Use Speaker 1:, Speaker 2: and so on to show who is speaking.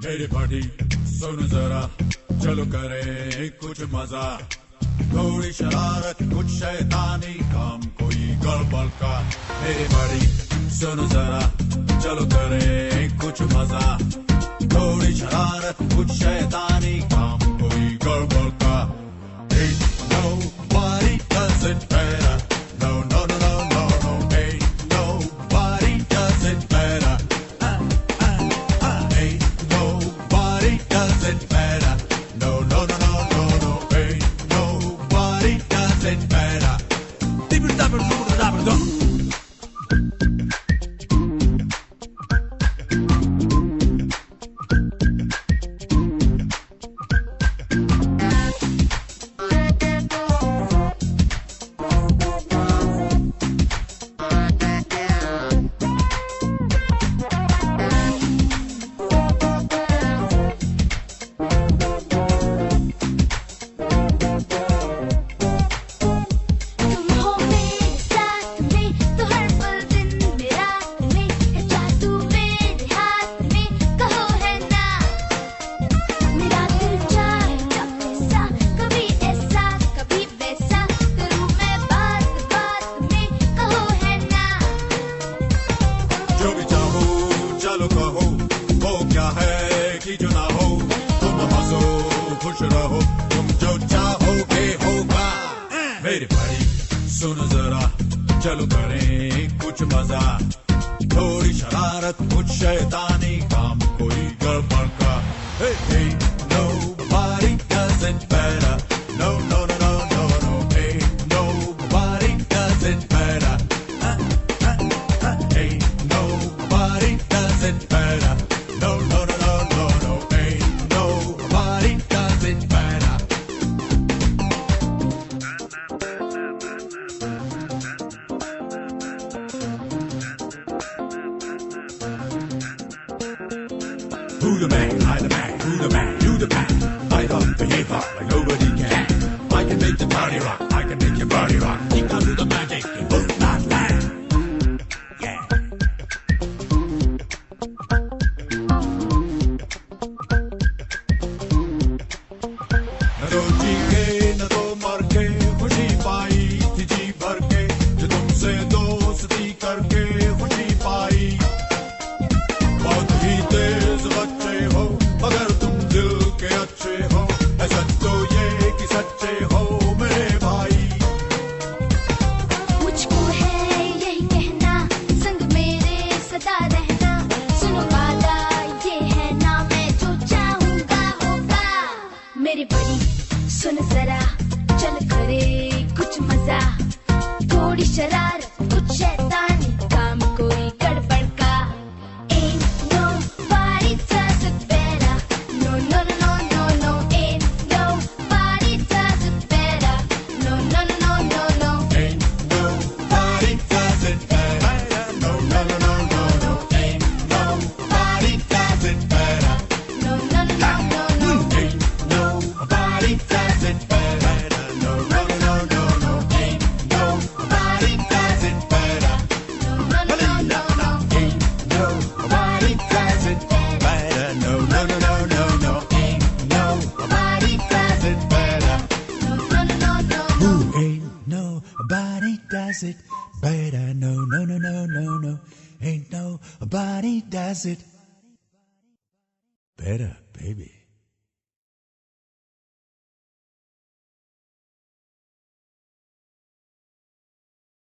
Speaker 1: मेरी पार्टी सुन जरा, चलो करे कुछ मजा, थोड़ी शरारत कुछ शैतानी काम कोई गड़बड़ का। मेरी पार्टी सुन जरा, चलो करे कुछ मजा, थोड़ी शरारत कुछ शैतानी काम कोई गड़बड़ का। Ain't nobody does it better. No, no, no, no, no, no. Ain't nobody does it better. Ain't nobody does it better. No, no, no, no, no, no. Ain't nobody does it better. जो भी चाहो चलो कहो, वो क्या है कि जो ना हो, तुम हंसो खुश रहो, तुम जो चाहोगे होगा। मेरी भाई सुनो जरा, चलो करें कुछ मजा, थोड़ी शरारत कुछ शैतानी काम कोई गड़बड़ का। Hey, hey, nobody does it better. No, no, no, no, no, no. Hey, nobody does it better. Hey, nobody does it better. No, no, no, no, no, no. Ain't nobody does it better. Who the man? I the man. Who the man? You the man. I love the hip hop like nobody can. I can make the party rock. I can make your body rock. You can do the magic. It will not land. Yeah. न तो GK न तो मर के खुशी पाई थी जी भर के, जो तुमसे दोस्ती करके खुशी पाई। बहुत ही तेज बच्चे हो मगर तुम दिल के अच्छे हो, है सच तो ये कि सच्चे हो मेरे भाई।
Speaker 2: मुझको है यही कहना, संग मेरे सदा रहना, सुनो वादा ये है ना, मैं जो चाहूंगा होगा। मेरी बड़ी सुन जरा, चल करे कुछ मजा, थोड़ी शरारत कुछ शैतानी काम कोई गड़बड़ का। Ain't nobody does it better. No, no, no, no, no, no. Ain't nobody does it better. No, no, no, no, no, no.
Speaker 1: Ain't nobody does it better. No, no, no, no, no, no. Ain't nobody does it better.
Speaker 2: No, no, no, no, no, no.
Speaker 1: Ain't nobody does it better. No, no, no, no, no, no. Ain't nobody does it better.
Speaker 2: No, no, no, no, no.
Speaker 1: Ain't nobody does it better. No, no, no, no, no, no. Ain't nobody does it better.
Speaker 2: No, no, no, no, no.
Speaker 1: Ain't nobody does it better. No, no, no, no, no, no. Ain't nobody does it better, baby.